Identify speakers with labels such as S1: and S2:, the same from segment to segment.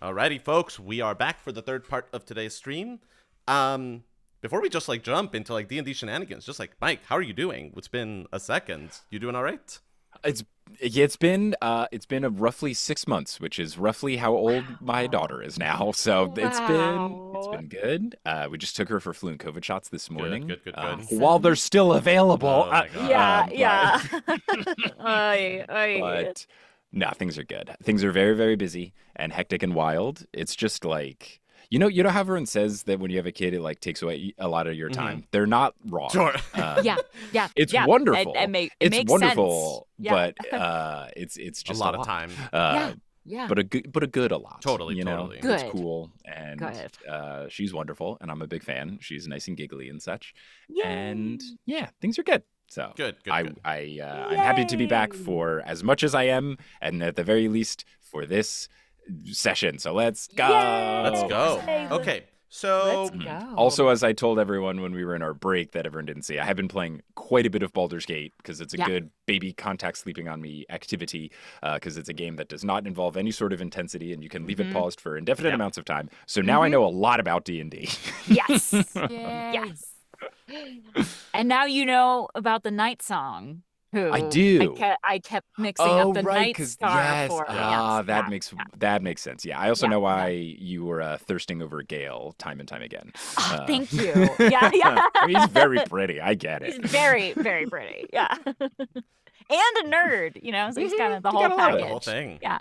S1: Alrighty, folks, we are back for the third part of today's stream. Before we just jump into D&D shenanigans, just Mike, how are you doing? It's been a second. You doing all right?
S2: It's been roughly 6 months, which is roughly how old my daughter is now. So it's been good. We just took her for flu and COVID shots this morning.
S1: Good.
S2: While they're still available.
S1: Oh my God.
S3: Yeah.
S2: But no, things are good. Things are very, very busy and hectic and wild. It's just you know how everyone says that when you have a kid, it takes away a lot of your time. Mm-hmm. They're not wrong.
S1: Sure.
S3: Yeah.
S2: It's wonderful.
S3: It
S2: makes
S3: wonderful,
S2: sense. But it's just
S1: a lot of time.
S3: Yeah.
S2: But a good a lot.
S1: Totally.
S3: Good.
S2: It's cool, and she's wonderful, and I'm a big fan. She's nice and giggly and such.
S3: Yay.
S2: And yeah, things are good. So
S1: good.
S2: I'm happy to be back for as much as I am, and at the very least for this session. So let's go.
S1: Let's go. Okay. So
S3: let's go.
S2: Also, as I told everyone when we were in our break that everyone didn't see, I have been playing quite a bit of Baldur's Gate because it's a good baby contact sleeping on me activity because it's a game that does not involve any sort of intensity and you can leave it paused for indefinite amounts of time. So now I know a lot about D&D.
S3: Yes. Yes. And now you know about the Night Song.
S2: I do.
S3: I kept mixing up the Night Star for
S2: that makes sense. Yeah, I also know why you were thirsting over Gale time and time again.
S3: Thank you. Yeah.
S2: He's very pretty. I get it.
S3: He's very, very pretty. Yeah, and a nerd. So he's kind of the whole package.
S1: The whole thing.
S3: Yeah.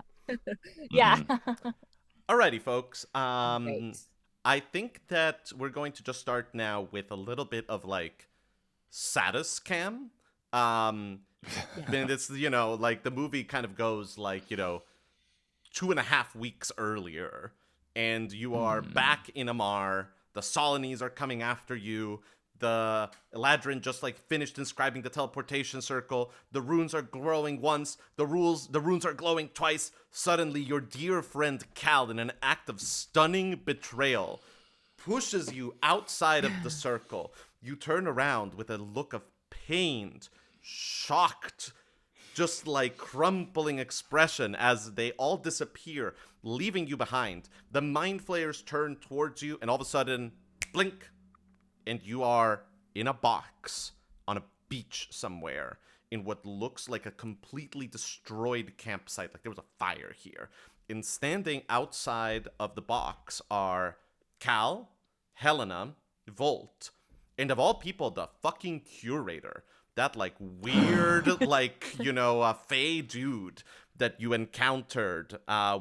S3: Yeah.
S1: Alrighty, folks. I think that we're going to just start now with a little bit of Satus cam. And it's, the movie kind of goes 2.5 weeks earlier, and you are back in Amar. The Solines are coming after you. The Eladrin just finished inscribing the teleportation circle. The runes are glowing once. The runes are glowing twice. Suddenly, your dear friend Cal, in an act of stunning betrayal, pushes you outside of the circle. You turn around with a look of pained, shocked, just crumpling expression as they all disappear, leaving you behind. The mind flayers turn towards you, and all of a sudden, blink, and you are in a box on a beach somewhere in what looks like a completely destroyed campsite. There was a fire here. And standing outside of the box are Cal, Helena, Volt, and of all people, the fucking Curator. That weird fey dude that you encountered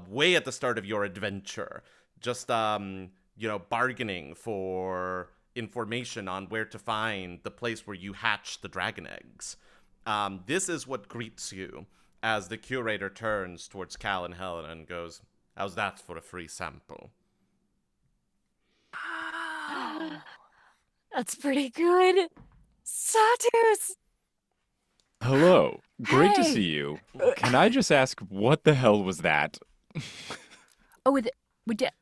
S1: way at the start of your adventure, just bargaining for information on where to find the place where you hatched the dragon eggs. This is what greets you as the Curator turns towards Cal and Helena and goes, "How's that for a free sample?"
S3: That's pretty good. Satus!
S2: Hello. Great to see you. Can I just ask, what the hell was that?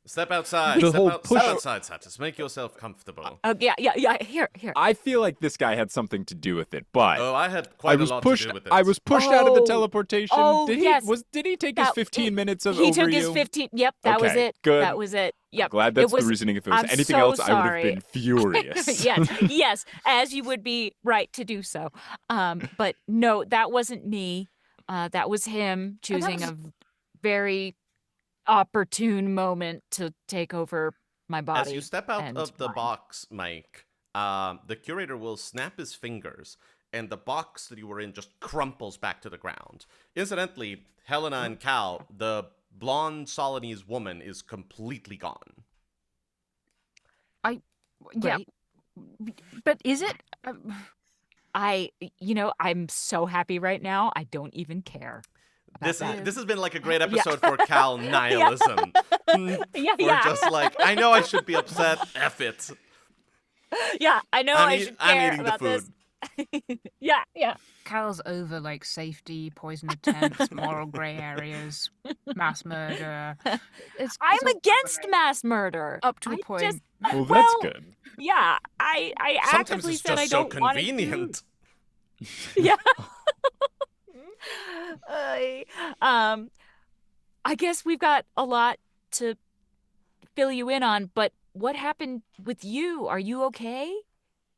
S1: Step outside. Step outside, Satus. Make yourself comfortable.
S3: Yeah. Here.
S2: I feel like this guy had something to do with it, but
S1: I had quite a lot to do with it.
S2: I was pushed out of the teleportation.
S3: Yes.
S2: Did he take his 15 minutes of overview?
S3: He took his 15. Yep, that was it.
S2: Good.
S3: That was it. Yep.
S2: Glad that's the reasoning. If it was anything else, I would have been furious.
S3: Yes, as you would be right to do so. But no, that wasn't me. That was him choosing a very opportune moment to take over my body.
S1: As you step out of the box, Mike, the Curator will snap his fingers, and the box that you were in just crumples back to the ground. Incidentally, Helena and Cal, the blonde Solinese woman, is completely gone.
S4: Right. But is it?
S3: I'm so happy right now. I don't even care.
S1: This has been a great episode for Cal nihilism. Just I know I should be upset. F it.
S3: Yeah, I know I should care
S1: I'm eating
S3: about
S1: the food.
S3: this. Yeah.
S4: Cal's over safety, poison attempts, moral grey areas, mass murder.
S3: I'm against mass murder.
S4: Up to a point.
S2: That's good.
S3: Yeah, I actively said I don't want to.
S1: Sometimes it's just so convenient.
S3: Yeah. I guess we've got a lot to fill you in on, but what happened with you? Are you okay?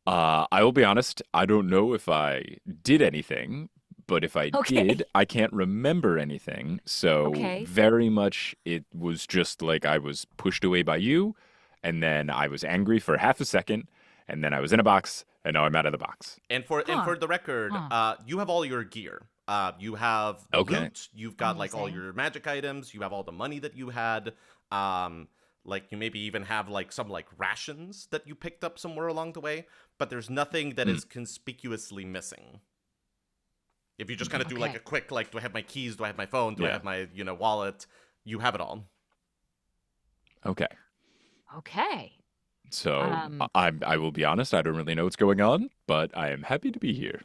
S2: I will be honest, I don't know if I did anything, but if I
S3: Okay.
S2: did, I can't remember anything. So
S3: Okay.
S2: very much it was just like I was pushed away by you, and then I was angry for half a second, and then I was in a box, and now I'm out of the box.
S1: And for the record, you have all your gear. You have the
S2: Okay.
S1: loot. You've got like all
S3: Amazing.
S1: your magic items. You have all the money that you had. Like you maybe even have like some like rations that you picked up somewhere along the way. But there's nothing that is conspicuously missing. If you just kind of do like
S3: Okay.
S1: a quick like, do I have my keys? Do I have my phone? Do I
S2: Yeah.
S1: have my wallet? You have it all.
S2: Okay.
S3: Okay.
S2: So
S3: Um,
S2: I will be honest, I don't really know what's going on, but I am happy to be here.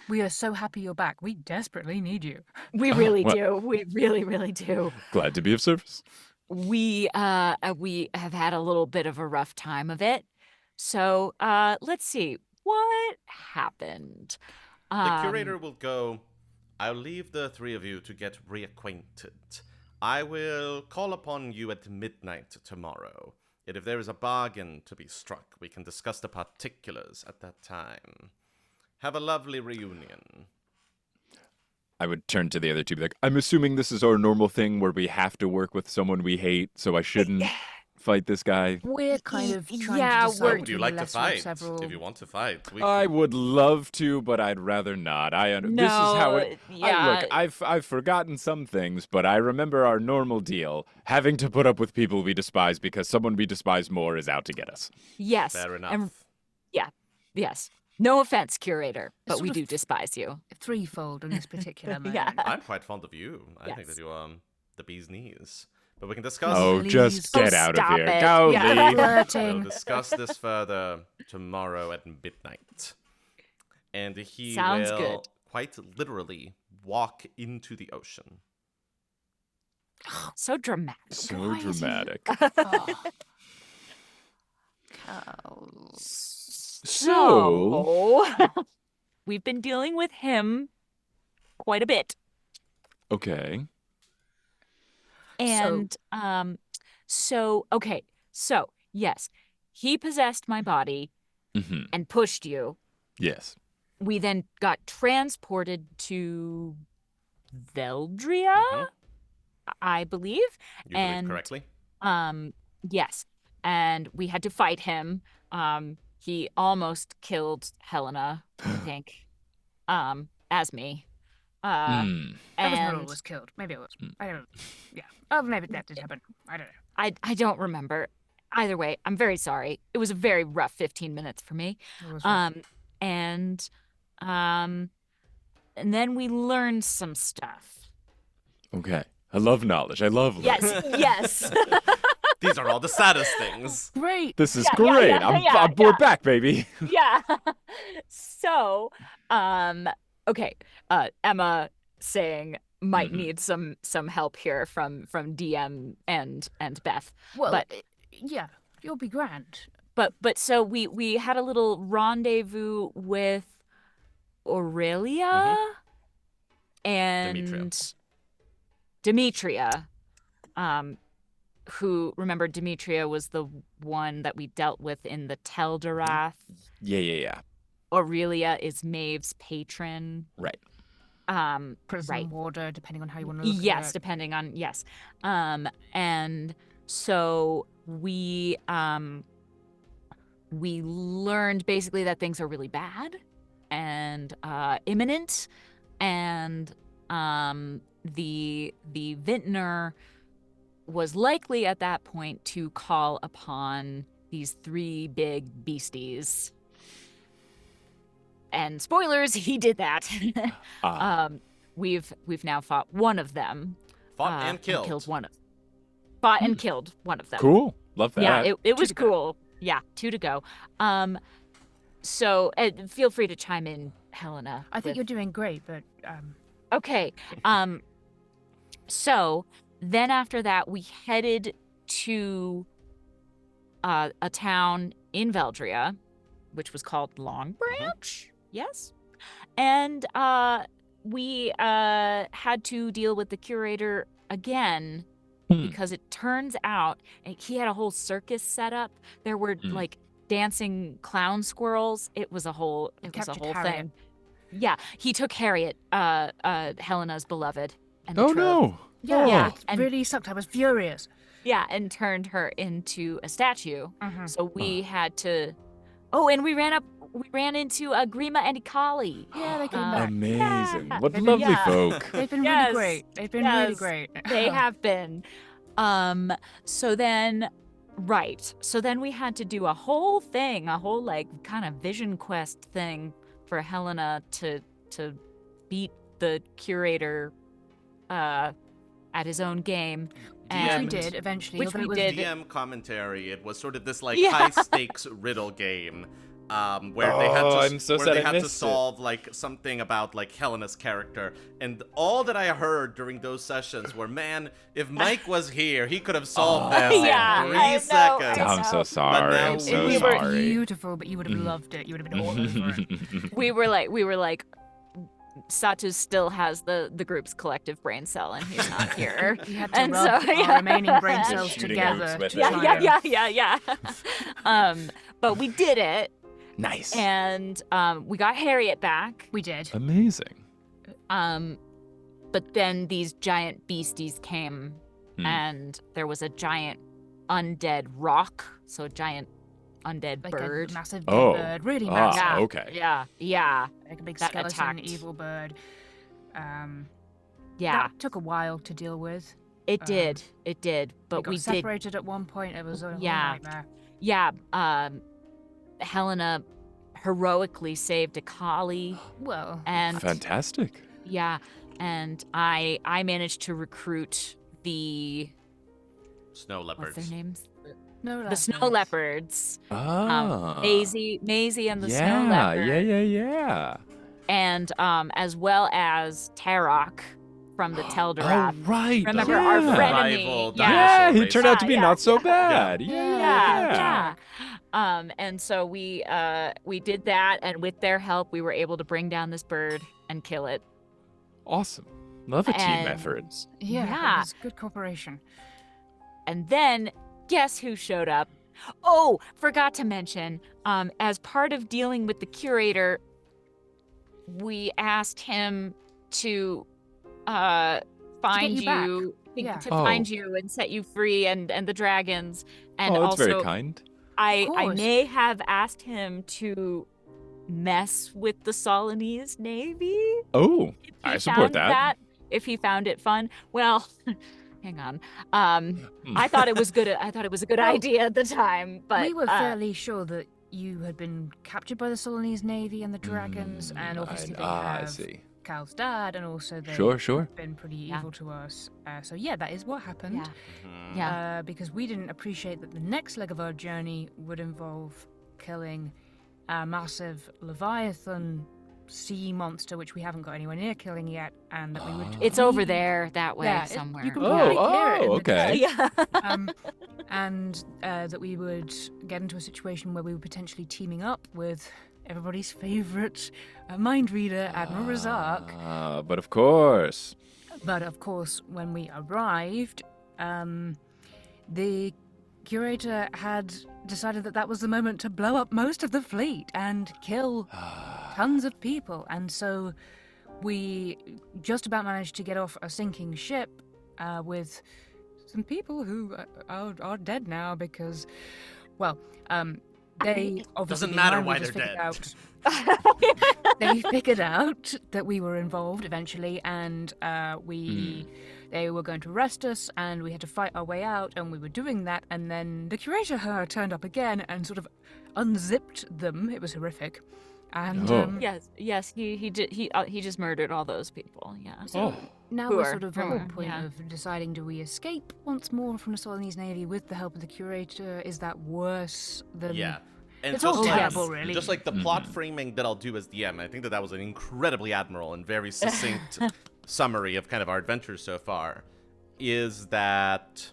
S4: We are so happy you're back. We desperately need you.
S3: We really
S2: well-
S3: do. We really, really do.
S2: Glad to be of service.
S3: We have had a little bit of a rough time of it. So let's see what happened.
S1: The curator will go, I'll leave the three of you to get reacquainted. I will call upon you at midnight tomorrow. And if there is a bargain to be struck, we can discuss the particulars at that time. Have a lovely reunion.
S2: I would turn to the other two, be like, I'm assuming this is our normal thing where we have to work with someone we hate, so I shouldn't fight this guy.
S4: We're kind of trying
S3: Yeah,
S4: to
S3: we're-
S4: decide
S1: Would you
S4: between
S1: like
S4: the
S1: to
S4: lesser of
S1: fight?
S4: several.
S1: If you want to fight.
S2: I would love to, but I'd rather not. This is how it.
S3: yeah.
S2: I've forgotten some things, but I remember our normal deal: having to put up with people we despise because someone we despise more is out to get us.
S3: Yes.
S1: Fair enough.
S3: And yes. No offense, curator, but
S4: sort
S3: we
S4: of-
S3: do despise you.
S4: Threefold in this particular moment.
S3: Yeah.
S1: I'm quite fond of you. I think
S3: Yes.
S1: that you the bee's knees. But we can discuss.
S2: Oh,
S4: Please.
S2: just get
S3: Oh,
S2: out of
S3: stop
S2: here.
S3: it.
S2: Go
S3: Yeah.
S2: leave.
S1: We'll
S4: Flirting.
S1: discuss this further tomorrow at midnight. And he
S3: Sounds
S1: will
S3: good.
S1: quite literally walk into the ocean.
S3: So dramatic.
S2: So
S4: Why is he-
S2: dramatic.
S4: Oh.
S3: So we've been dealing with him quite a bit.
S2: Okay.
S3: And so yes, he possessed my body
S2: Mm-hmm.
S3: and pushed you.
S2: Yes.
S3: We then got transported to Veldria,
S1: Mhm.
S3: I believe.
S1: You
S3: And-
S1: believe correctly?
S3: Yes. And we had to fight him. He almost killed Helena, I think. As me.
S4: I was not
S3: And
S4: always killed. Maybe it was. I don't know. Yeah. Oh, maybe that did happen. I don't know.
S3: I don't remember. Either way, I'm very sorry. It was a very rough 15 minutes for me.
S4: It was
S3: And then we learned some stuff.
S2: Okay. I love knowledge. I love learning.
S3: Yes.
S1: These are all the saddest things.
S4: great.
S2: This is
S3: Yeah,
S2: great.
S3: yeah,
S2: We're
S3: yeah.
S2: back, baby.
S3: Yeah. So, okay. Emma saying might
S2: Mhm.
S3: need some help here from DM and Beth.
S4: Well,
S3: But-
S4: yeah, you'll be grand.
S3: But so we had a little rendezvous with Aurelia and Demetria. Who, remember, Demetria was the one that we dealt with in the Tel'Dorath.
S2: Yeah.
S3: Aurelia is Maeve's patron.
S2: Right.
S4: Prison
S3: Right.
S4: warder, depending on how you want to look
S3: Yes,
S4: at it.
S3: depending on yes. And so we learned basically that things are really bad and imminent, and the vintner was likely at that point to call upon these three big beasties. And spoilers, he did that. We've now fought one of them.
S1: Fought and killed.
S3: Fought and killed one of them.
S2: Cool. Love that.
S3: Yeah, it was
S4: to go.
S3: cool. Yeah, 2 to go. So feel free to chime in, Helena.
S4: I think
S3: with-
S4: you're doing great, but
S3: Okay. So then after that, we headed to a town in Veldria, which was called Long Branch. Yes. And we had to deal with the curator again because it turns out he had a whole circus set up. There were like dancing clown squirrels. It was a whole thing. Yeah, he took Harriet, Helena's beloved, and the
S2: Oh
S3: trope.
S2: no.
S4: Yeah,
S3: Yeah,
S4: it
S3: and-
S4: really sucked. I was furious.
S3: Yeah, and turned her into a statue.
S4: Mhm.
S3: So we had to. Oh, and we ran into Grima and Ikali.
S4: Yeah, they came back.
S2: Amazing.
S3: Yeah.
S2: What
S4: They've
S2: lovely
S3: been-
S2: folk.
S4: They've been
S3: Yes,
S4: really great. They've been really
S3: yes,
S4: great.
S3: They have been. So then we had to do a whole like kind of vision quest thing for Helena to beat the curator at his own game.
S4: Which we
S3: And
S4: did eventually.
S3: Which
S4: although
S3: we
S4: it was
S3: did.
S1: DM commentary. It was sort of this like
S3: Yeah.
S1: high stakes riddle game. Where they had to,
S2: I'm so
S1: where
S2: sad
S1: they
S2: I
S1: had to
S2: missed it.
S1: solve like something about like Helena's character, and all that I heard during those sessions were, man, if Mike was here, he could have solved this
S3: Yeah,
S1: in 3
S3: I know,
S1: seconds.
S3: I
S2: I'm so
S3: know.
S2: sorry.
S1: now
S2: I'm so
S1: we
S4: It
S1: were
S4: was
S2: sorry.
S4: beautiful, but you would have loved it. You would have been all over it.
S3: we were like Satus still has the group's collective brain cell and he's not here.
S4: We had to
S3: And
S4: rub
S3: so,
S4: our remaining brain
S3: Shooting
S4: cells
S2: hoops
S4: together
S2: with
S4: to
S2: it.
S4: try and...
S3: yeah. But we did it,
S2: Nice.
S3: and we got Harriet back.
S4: We did.
S2: Amazing.
S3: But then these giant beasties came, and there was a giant undead rock, so a giant undead
S4: Like
S3: bird.
S4: a massive
S2: Oh.
S4: bird. Really
S2: Ah,
S4: massive.
S3: Yeah.
S2: okay.
S3: Yeah.
S4: Like a big
S3: That
S4: skeleton
S3: attacked.
S4: evil bird.
S3: Yeah.
S4: That took a while to deal with.
S3: It did. But
S4: we
S3: we
S4: got
S3: did.
S4: separated at one point. It was a whole
S3: Yeah.
S4: nightmare.
S3: Yeah. Helena heroically saved Ikali,
S4: Well,
S3: and
S2: Fantastic.
S3: yeah, and I managed to recruit the
S1: Snow
S3: what's
S1: leopards.
S3: their names?
S4: no,
S3: The snow leopards.
S2: Ah.
S3: Maisie and the snow
S2: yeah,
S3: leopard.
S2: yeah.
S3: And as well as Tarok from the Tel'Darat.
S2: Oh, right.
S3: Remember
S2: yeah.
S3: our
S1: The
S3: frenemy?
S1: rival
S3: Yeah.
S2: Yeah,
S1: dinosaur
S2: he
S1: race.
S2: turned out to be
S3: Yeah,
S2: not so
S3: yeah.
S2: bad.
S3: Yeah. And so we did that, and with their help, we were able to bring down this bird and kill it.
S2: Awesome. Love a team
S3: And-
S2: effort.
S4: Yeah, it was good cooperation.
S3: And then, guess who showed up? Oh, forgot to mention, as part of dealing with the curator, we asked him to find
S4: you back.
S3: you,
S4: Yeah.
S3: to
S2: Oh.
S3: find you and set you free, and the dragons. And
S2: Oh, that's
S3: also,
S2: very kind.
S3: I
S4: course.
S3: may have asked him to mess with the Solinese navy.
S2: Oh,
S3: If he
S2: I support
S3: found
S2: that.
S3: if he found it fun. Well, hang on.
S2: Hmm.
S3: I thought it was good. I thought it was a good idea at the time, but
S4: we were fairly sure that you had been captured by the Solinese navy and the dragons, and obviously they
S2: I
S4: have
S2: see.
S4: Cal's dad, and also they've
S2: Sure.
S4: been pretty
S3: Yeah.
S4: evil to us. So yeah, that is what happened.
S3: yeah,
S1: Mhm.
S3: yeah.
S4: Because we didn't appreciate that the next leg of our journey would involve killing a massive Leviathan sea monster, which we haven't got anywhere near killing yet, and that we would.
S3: It's over there that way
S4: Yeah,
S3: somewhere.
S4: you can
S2: Oh,
S4: probably hear it in the
S2: okay.
S3: yeah.
S4: and that we would get into a situation where we were potentially teaming up with everybody's favorite mind reader, Admiral Razak.
S2: But of course.
S4: But of course, when we arrived, the curator had decided that that was the moment to blow up most of the fleet and kill tons of people. And so we just about managed to get off a sinking ship with some people who are dead now because, well, they obviously
S1: Doesn't
S4: the
S1: matter
S4: mind
S1: why
S4: readers
S1: they're
S4: figured
S1: dead.
S4: out- they figured out that we were involved eventually, and they were going to arrest us, and we had to fight our way out, and we were doing that, and then the curator turned up again and sort of unzipped them. It was horrific, and
S2: Oh.
S3: Yes. He just murdered all those people. Yeah.
S2: Oh.
S4: now
S3: Poor,
S4: we're sort of on the
S3: poor,
S4: point
S3: yeah.
S4: of deciding: do we escape once more from the Solinese navy with the help of the curator? Is that worse than?
S1: Yeah. And
S4: It's all
S1: just like,
S4: terrible, really.
S1: Just like the plot framing that I'll do as DM, I think that was an incredibly admirable and very succinct summary of kind of our adventures so far, is that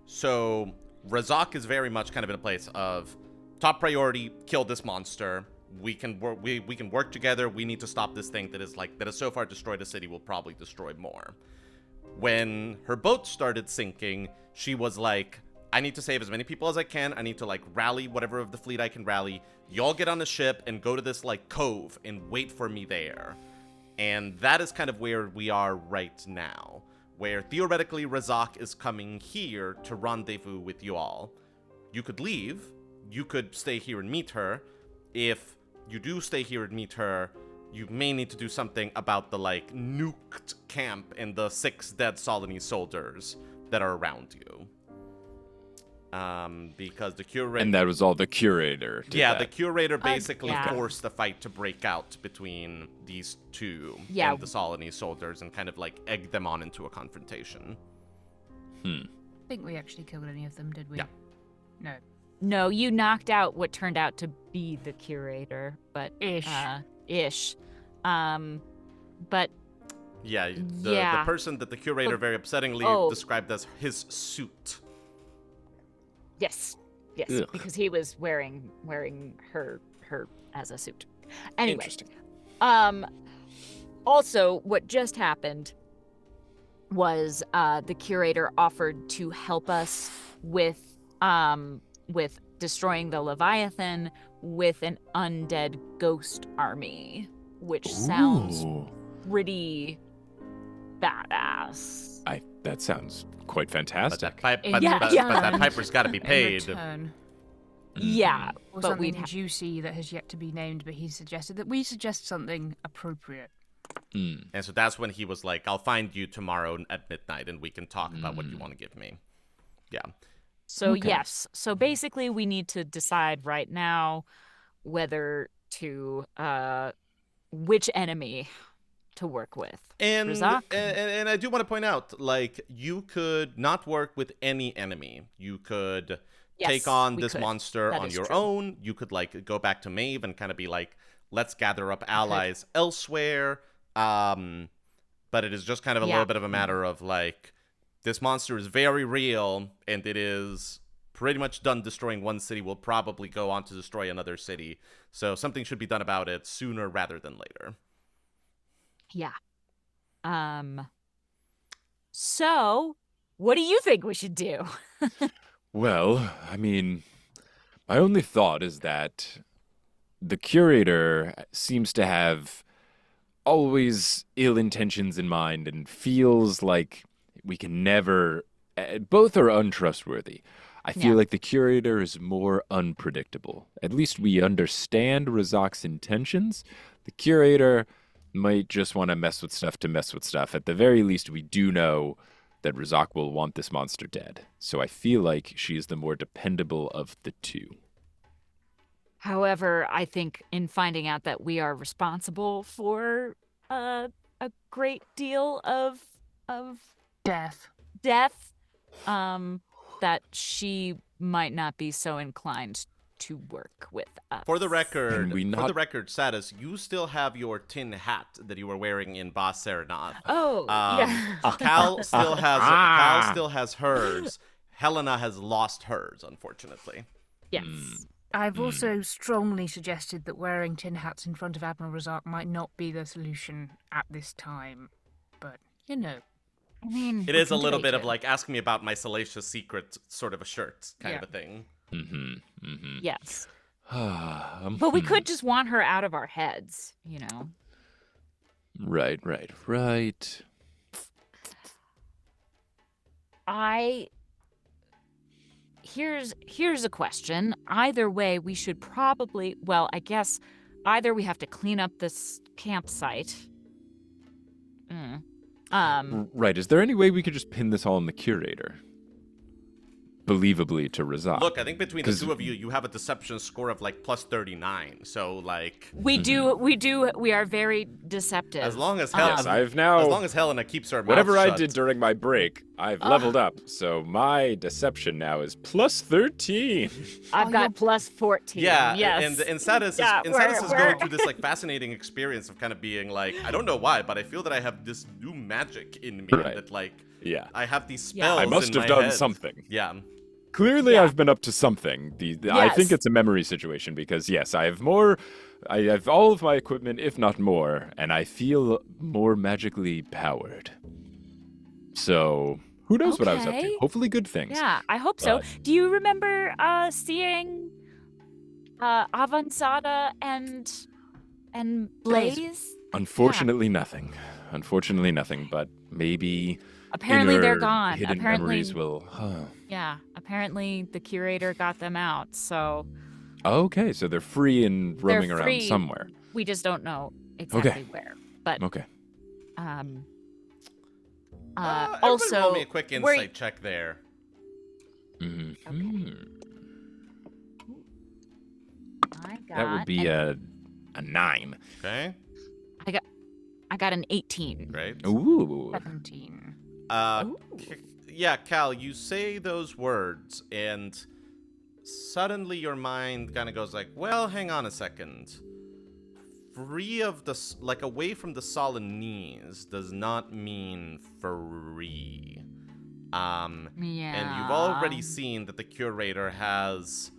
S1: so Razak is very much kind of in a place of top priority, kill this monster. We can work. We can work together. We need to stop this thing that has so far destroyed a city. Will probably destroy more. when her boat started sinking, she was like, I need to save as many people as I can. I need to like rally whatever of the fleet I can rally. Y'all get on the ship and go to this like cove and wait for me there. And that is kind of where we are right now, where theoretically Razak is coming here to rendezvous with you all. You could leave. You could stay here and meet her. If you do stay here and meet her, you may need to do something about the like nuked camp and the 6 dead Solinese soldiers that are around you. Because the curator...
S2: And that was all the Curator did
S1: Yeah,
S2: that.
S1: the Curator basically
S3: yeah.
S1: forced the fight to break out between these two
S3: Yeah.
S1: and the Solinese soldiers and kind of like egged them on into a confrontation.
S4: I think we actually killed any of them, did we?
S1: Yeah.
S4: No.
S3: No, you knocked out what turned out to be the Curator, but
S4: Ish.
S3: Ish. But
S1: Yeah, the
S3: Yeah.
S1: person that the Curator very upsettingly
S3: Oh.
S1: described as his suit.
S3: yes,
S2: Ugh.
S3: because he was wearing her as a suit. Anyway,
S2: Interesting.
S3: also what just happened was the Curator offered to help us with destroying the Leviathan with an undead ghost army, which sounds
S2: Ooh.
S3: pretty badass.
S2: That sounds quite
S1: But
S2: fantastic.
S1: that, pipe,
S4: In
S1: but,
S3: Yeah,
S1: but,
S3: yeah.
S1: but that piper's got to be
S4: In
S1: paid.
S4: return,
S3: Yeah,
S4: or
S3: but
S4: something
S3: we'd
S4: juicy that has yet to be named, but he suggested that we suggest something appropriate.
S1: And so that's when he was like, I'll find you tomorrow at midnight and we can talk about what you want to give me. Yeah.
S3: So
S2: Okay.
S3: yes. So basically we need to decide right now whether to which enemy to work with.
S1: And,
S3: Razak?
S1: and I do want to point out, like, you could not work with any enemy. You could
S3: Yes,
S1: take on
S3: we
S1: this
S3: could.
S1: monster
S3: That
S1: on
S3: is
S1: your
S3: true.
S1: own. You could, like, go back to Maeve and kind of be like, let's gather up allies elsewhere. But it is just kind of a
S3: Yeah.
S1: little bit of a matter of, like, this monster is very real, and it is pretty much done destroying one city. Will probably go on to destroy another city. So something should be done about it sooner rather than later.
S3: Yeah. So what do you think we should do?
S2: Well, I mean, my only thought is that the Curator seems to have always ill intentions in mind and feels like we can never... both are untrustworthy. I feel
S3: Yeah.
S2: like the Curator is more unpredictable. At least we understand Razak's intentions. The Curator might just want to mess with stuff to mess with stuff. At the very least, we do know that Razak will want this monster dead. So I feel like she is the more dependable of the two.
S3: However, I think in finding out that we are responsible for a great deal of
S4: Death.
S3: death, that she might not be so inclined to work with us.
S1: For the record,
S2: Can we
S1: Satus, you still have your tin hat that you were wearing in Bas Serenath.
S3: Oh, yeah.
S1: Cal still has hers. Helena has lost hers, unfortunately.
S3: Yes.
S4: I've also strongly suggested that wearing tin hats in front of Admiral Razak might not be the solution at this time. But, you know.
S3: I mean,
S1: It
S3: we
S1: is a
S3: can
S1: little
S3: debate
S1: bit of
S3: it.
S1: like, ask me about my salacious secret sort of a shirt kind of a thing.
S3: Yes.
S2: But
S3: But we could just want her out of our heads, you know.
S2: Right.
S3: Here's a question. Either way, we should probably, well, I guess either we have to clean up this campsite.
S2: Right. Is there any way we could just pin this all on the Curator? Believably to Razak.
S1: Look, I think between the
S2: 'Cause-
S1: two of you, you have a deception score of like plus 39. So like,
S3: We are very deceptive.
S1: as long as
S2: Yes,
S1: Helena,
S2: I've now...
S1: as long as Helena keeps her mouth
S2: Whatever I
S1: shut.
S2: did during my break, I've leveled up. So my deception now is plus 13.
S3: I've got plus 14.
S1: Yeah,
S3: Yes.
S1: and Satus
S3: Yeah,
S1: is
S3: we're-
S1: going through this like fascinating experience of kind of being like, I don't know why, but I feel that I have this new magic in me
S2: Right.
S1: that like
S2: Yeah.
S1: I have these
S3: Yeah.
S1: spells.
S2: I must
S1: in
S2: have
S1: my
S2: done
S1: head.
S2: something.
S1: Yeah.
S2: Clearly,
S3: Yeah.
S2: I've been up to something. I think
S3: Yes.
S2: it's a memory situation because, yes, I have all of my equipment, if not more, and I feel more magically powered. So who knows what I was up to?
S3: Okay.
S2: Hopefully good things.
S3: Yeah, I hope so.
S2: But-
S3: Do you remember seeing Avanzada and Blaze?
S2: Unfortunately, nothing. Unfortunately, nothing. But maybe
S3: Apparently they're
S2: inner
S3: gone.
S2: hidden
S3: Apparently,
S2: memories will.
S3: yeah. Apparently the curator got them out. So
S2: Okay, so they're free and roaming around
S3: free.
S2: somewhere.
S3: we just don't know exactly where. But
S2: Okay.
S1: Everybody
S3: also,
S1: roll me a quick
S3: we're-
S1: insight check there.
S3: I got
S2: That would be a 9.
S1: Okay,
S3: I got an 18.
S1: great.
S2: Ooh.
S4: 17.
S1: Yeah, Cal, you say those words, and suddenly your mind kind of goes like, well, hang on a second. Free of the, away from the Solinese does not mean free.
S3: Yeah.
S1: And you've already seen that the curator has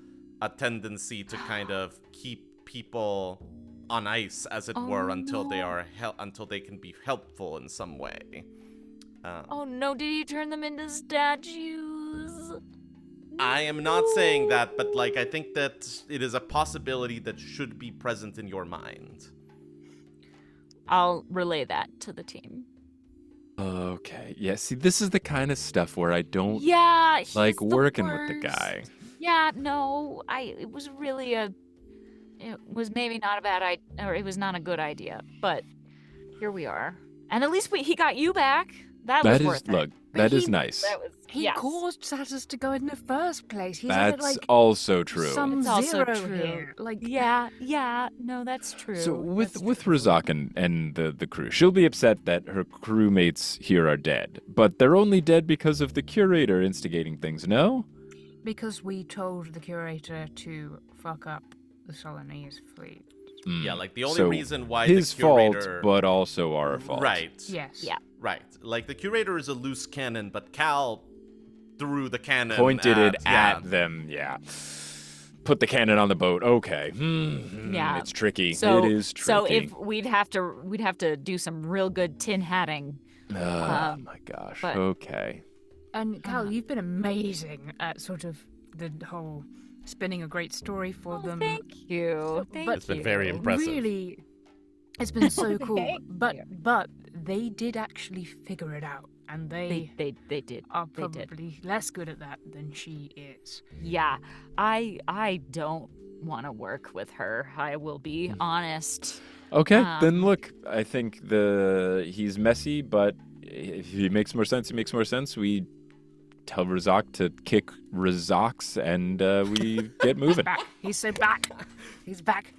S1: a tendency to kind of keep people on ice, as it were, until they are until they can be helpful in some way.
S3: Oh no, did he turn them into statues?
S1: I am not saying that, but I think that it is a possibility that should be present in your mind.
S3: I'll relay that to the team.
S2: Okay. Yeah, see, this is the kind of stuff where I don't
S3: Yeah, he's
S2: like
S3: the
S2: working with the
S3: worst.
S2: guy.
S3: Yeah, no, it was really it was maybe not a bad idea, or it was not a good idea, but here we are. And at least he got you back. That was
S2: That
S3: worth
S2: is,
S3: it.
S2: look,
S4: But
S2: that is
S4: he-
S2: nice.
S3: That was
S4: He
S3: yes.
S4: caused Satus to go in the first place. He's at
S2: That's
S4: like
S2: also true.
S4: some
S3: It's also
S4: zero
S3: true.
S4: here. Like
S3: Yeah, no, that's true.
S2: So with
S3: That's true.
S2: Razak and the crew, she'll be upset that her crewmates here are dead, but they're only dead because of the curator instigating things. No?
S4: because we told the curator to fuck up the Solinese fleet.
S1: Yeah, the only
S2: So
S1: reason why
S2: his
S1: the curator...
S2: fault, but also our fault.
S1: Right.
S4: Yes.
S3: Yeah.
S1: Right. The curator is a loose cannon, but Cal threw the cannon
S2: Pointed it
S1: yeah.
S2: at them. Yeah. Put the cannon on the boat. Okay.
S3: Yeah.
S2: It's tricky.
S3: So,
S2: it is tricky.
S3: So if we'd have to do some real good tin hatting.
S2: Oh my gosh.
S3: but-
S2: Okay.
S4: And Cal, you've been amazing at sort of the whole spinning a great story for them.
S3: Thank you. Thank
S4: But
S1: It's been
S3: you.
S1: very impressive.
S4: Really, it's been so cool.
S3: Thank
S4: But
S3: you.
S4: they did actually figure it out, and
S3: They did.
S4: are
S3: They did.
S4: probably less good at that than she is.
S3: Yeah, I don't want to work with her. I will be honest.
S2: Okay, then look, I think he's messy, but if he makes more sense, he makes more sense. We tell Razak to kick Razak's and we get moving.
S4: Back. He's so back. He's back.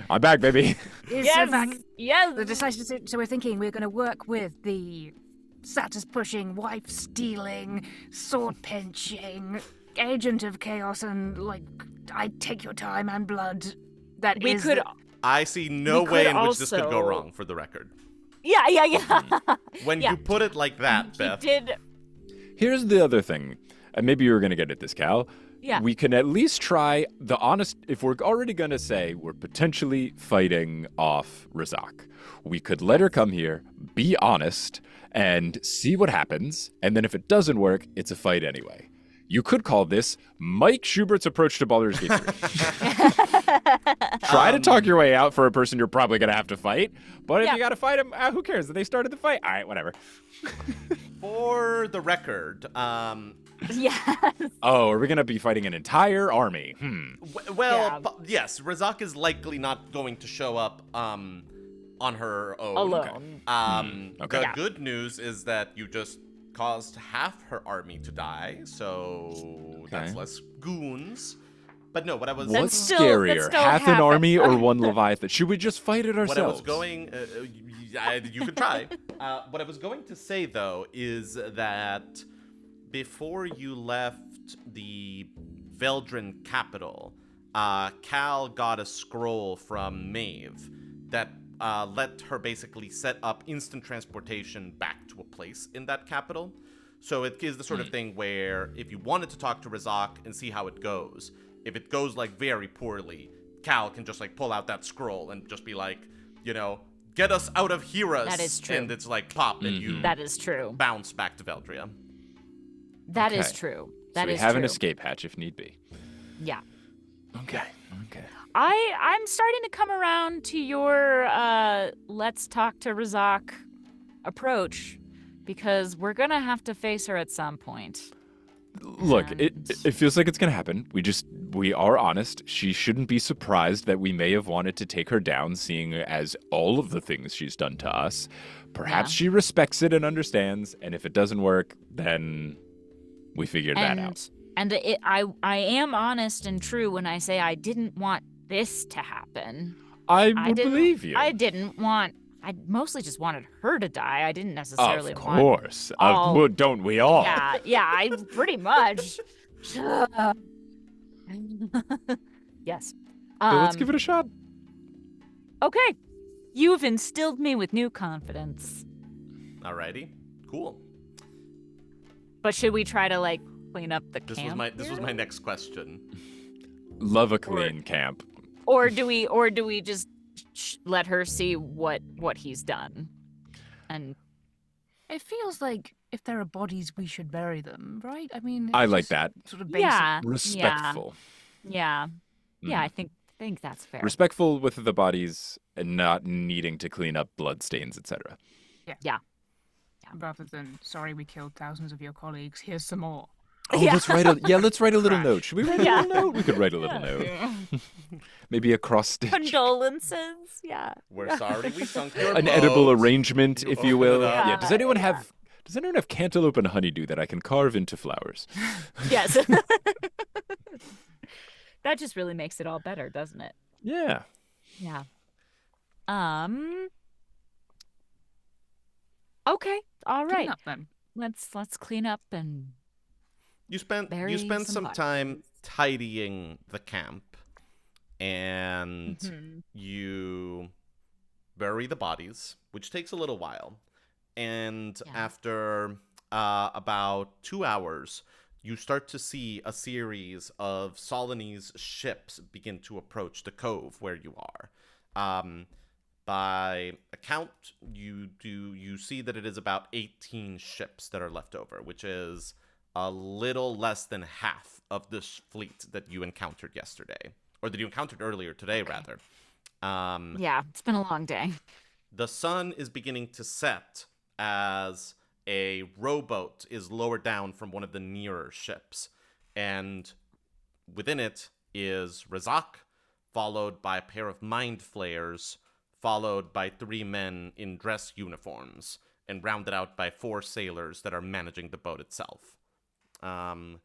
S2: I'm back, baby.
S4: He's so back.
S3: Yes.
S4: The decisive. So we're thinking we're going to work with the Satus pushing, wife stealing, sword pinching, agent of chaos, and I take your time and blood. That
S3: We
S4: is
S3: could.
S1: I see no
S3: We
S1: way
S3: could
S1: in which this could go
S3: also-
S1: wrong, for the record.
S3: Yeah.
S1: When
S3: Yeah.
S1: you put it like that,
S3: He
S1: Beth,
S3: did.
S2: Here's the other thing, and maybe you were going to get at this, Cal.
S3: Yeah.
S2: We can at least try the honest, if we're already going to say we're potentially fighting off Razak, we could let her come here, be honest, and see what happens, and then if it doesn't work, it's a fight anyway. You could call this Mike Schubert's approach to Baldur's Gate 3. Try to talk your way out for a person you're probably going to have to fight, but if
S3: Yeah.
S2: you got to fight him, who cares? They started the fight. All right, whatever.
S1: for the record,
S3: Yes.
S2: Oh, are we going to be fighting an entire army?
S3: Yeah.
S1: Yes, Razak is likely not going to show up on her own.
S3: Alone.
S2: Okay.
S1: The
S3: Yeah.
S1: good news is that you just caused half her army to die, so that's
S2: Okay.
S1: less goons. But no, what I was
S2: What's
S3: still-
S2: scarier,
S3: that's still
S2: half an
S3: half it.
S2: army or one Leviathan? Should we just fight it
S1: what I
S2: ourselves?
S1: was going, you could try. What I was going to say though is that before you left the Veldrin capital, Cal got a scroll from Maeve that let her basically set up instant transportation back to a place in that capital. So it is the sort of thing where if you wanted to talk to Razak and see how it goes, if it goes very poorly, Cal can just pull out that scroll and just be get us out of Heras.
S3: That is true.
S1: And it's like pop, and you
S3: That is true.
S1: bounce back to Veldria.
S3: That is
S2: Okay.
S3: true.
S2: So
S3: That
S2: we
S3: is
S2: have
S3: true.
S2: an escape hatch if need be.
S3: Yeah.
S2: Okay.
S3: I'm starting to come around to your let's talk to Razak approach, because we're gonna have to face her at some point.
S2: Look, it
S3: And-
S2: feels like it's gonna happen. We are honest. She shouldn't be surprised that we may have wanted to take her down, seeing as all of the things she's done to us. Perhaps she respects it and understands, and if it doesn't work, then we figured that out.
S3: And I am honest and true when I say I didn't want this to happen.
S2: I
S3: I
S2: would
S3: didn't-
S2: believe you.
S3: I mostly just wanted her to die. I didn't necessarily
S2: Of
S3: want.
S2: course.
S3: all-
S2: Don't we all?
S3: Yeah, I pretty much. Yes.
S2: So let's give it a shot.
S3: Okay. You've instilled me with new confidence.
S1: Alrighty, cool.
S3: But should we try to like clean up the
S1: This
S3: camp?
S1: was my next question.
S2: Love a clean camp.
S3: Or do we just let her see what he's done? And
S4: It feels like if there are bodies, we should bury them, right? I mean,
S2: I
S4: it's
S2: like
S4: just
S2: that.
S4: Sort of basic.
S3: yeah,
S2: Respectful.
S3: yeah, I think that's fair.
S2: Respectful with the bodies and not needing to clean up bloodstains, etc.
S4: Rather than, sorry, we killed thousands of your colleagues. Here's some more.
S2: Oh,
S3: Yeah.
S2: let's write a little
S4: Crash.
S2: note. Should we write a
S3: Yeah.
S2: little note? We could write a little note. Maybe a cross stitch.
S3: Condolences. Yeah.
S1: We're sorry we sunk your
S2: An edible
S1: boat.
S2: arranyement,
S1: You
S2: if you
S1: open
S2: will.
S1: it up.
S2: Yeah. Does anyone have cantaloupe and honeydew that I can carve into flowers?
S3: Yes. That just really makes it all better, doesn't it?
S2: Yeah.
S3: Yeah. Okay. All
S4: Clean
S3: right.
S4: up then.
S3: Let's clean up and
S1: You spent
S3: Bury
S1: some
S3: some
S1: time
S3: bodies.
S1: tidying the camp, and
S3: Mhm.
S1: you bury the bodies, which takes a little while. And
S3: Yeah.
S1: after about 2 hours, you start to see a series of Solinese ships begin to approach the cove where you are. By account, you see that it is about 18 ships that are left over, which is a little less than half of this fleet that you encountered yesterday, or that you encountered earlier today, rather.
S3: yeah, it's been a long day.
S1: The sun is beginning to set as a rowboat is lowered down from one of the nearer ships, and within it is Razak, followed by a pair of mind flayers, followed by 3 men in dress uniforms, and rounded out by 4 sailors that are managing the boat itself. And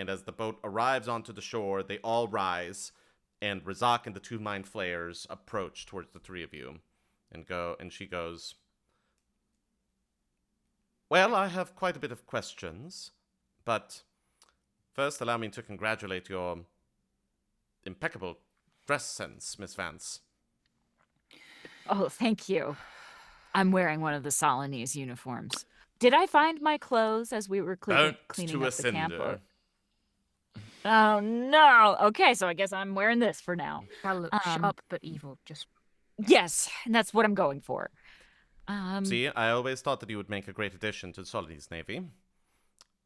S1: as the boat arrives onto the shore, they all rise, and Razak and the 2 mind flayers approach towards the 3 of you, and she goes, "Well, I have quite a bit of questions, but first allow me to congratulate your impeccable dress sense, Miss Vance."
S3: Oh, thank you. I'm wearing one of the Solinese uniforms. Did I find my clothes as we were cleaning
S1: to a
S3: up the camp?
S1: cinder.
S3: Oh no. Okay, so I guess I'm wearing this for now.
S4: Sharp but evil. Just
S3: Yes, and that's what I'm going for.
S1: See, I always thought that you would make a great addition to the Solinese Navy.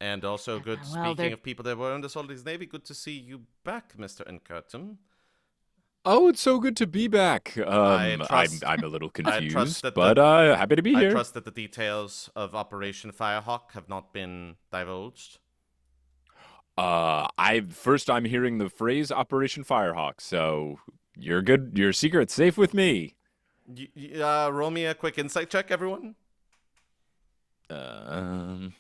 S1: And also good,
S3: well,
S1: speaking
S3: they're-
S1: of people that were in the Solinese Navy, good to see you back, Mr. Enkertum.
S2: Oh, it's so good to be back.
S1: trust-
S2: I'm a little
S1: trust
S2: confused,
S1: that
S2: but happy to be
S1: I
S2: here.
S1: trust that the details of Operation Firehawk have not been divulged.
S2: I'm hearing the phrase Operation Firehawk, so you're good. Your secret's safe with me.
S1: Roll me a quick insight check, everyone.
S2: Um,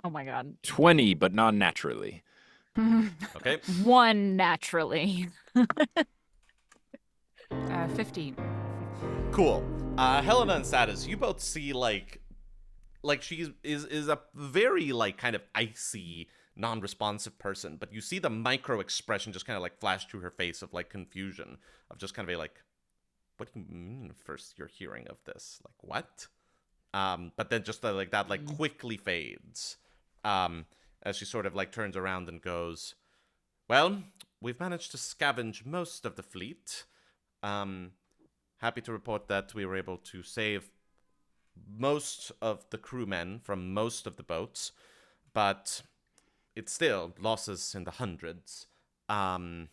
S3: Oh my god.
S2: 20, but not naturally.
S1: Okay.
S3: One naturally.
S4: 15.
S1: Cool. Helena and Satus, you both see like she is a very like kind of icy, non-responsive person, but you see the micro expression just kind of like flash through her face of like confusion, of just kind of a like, what do you mean first you're hearing of this? Like what? But then just like that like quickly fades. As she sort of like turns around and goes, "Well, we've managed to scavenge most of the fleet. happy to report that we were able to save most of the crewmen from most of the boats, but it's still losses in the hundreds. The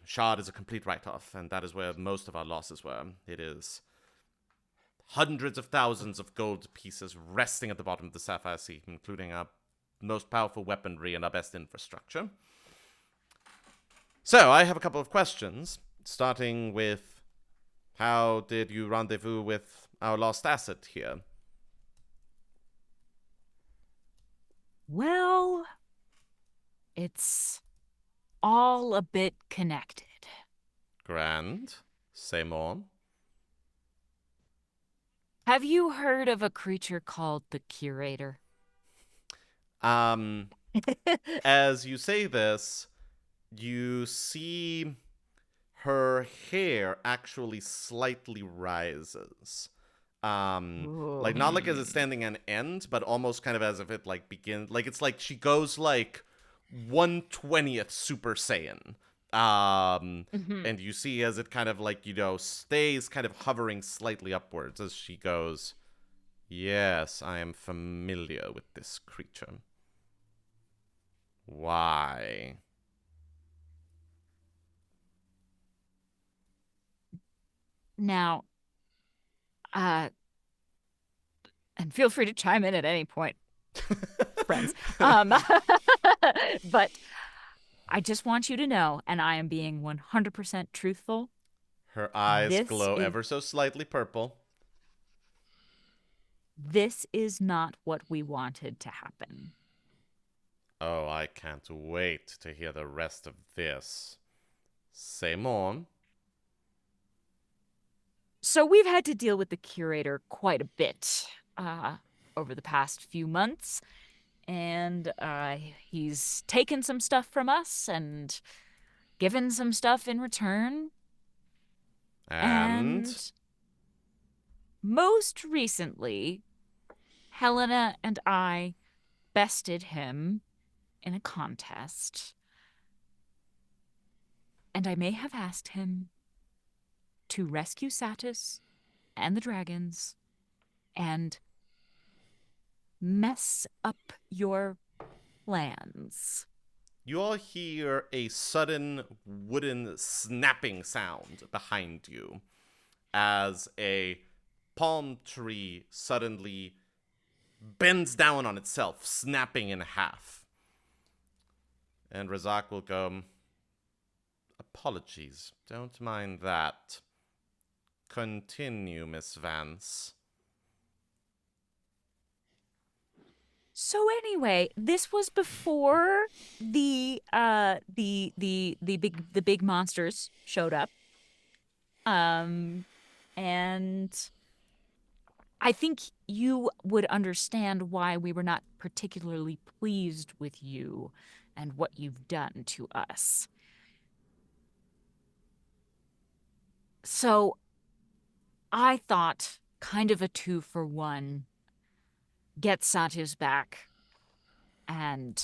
S1: shard is a complete write-off, and that is where most of our losses were. It is hundreds of thousands of gold pieces resting at the bottom of the Sapphire Sea, including our most powerful weaponry and our best infrastructure. So, I have a couple of questions, starting with, how did you rendezvous with our lost asset here?
S3: Well, it's all a bit connected.
S1: Grand. Say more.
S3: Have you heard of a creature called the Curator?
S1: As you say this, you see her hair actually slightly rises. Like, not like as it's standing an end, but almost kind of as if it, like, begins... Like, it's like she goes, like, 1/20th Super Saiyan. And you see as it kind of, like, you know, stays kind of hovering slightly upwards as she goes, yes, I am familiar with this creature. Why?
S3: Now, and feel free to chime in at any point, friends. But I just want you to know, and I am being 100% truthful.
S1: Her eyes
S3: This
S1: glow
S3: is-
S1: ever so slightly purple.
S3: This is not what we wanted to happen.
S1: Oh, I can't wait to hear the rest of this. Say more.
S3: So we've had to deal with the Curator quite a bit over the past few months. And he's taken some stuff from us and given some stuff in return.
S1: And
S3: most recently, Helena and I bested him in a contest. And I may have asked him to rescue Satus and the dragons and mess up your plans.
S1: you all hear a sudden wooden snapping sound behind you as a palm tree suddenly bends down on itself, snapping in half. And Razak will go, apologies, don't mind that. Continue, Miss Vance.
S3: So anyway, this was before the big monsters showed up. And I think you would understand why we were not particularly pleased with you and what you've done to us. So I thought kind of a 2-for-1. Get Satus back and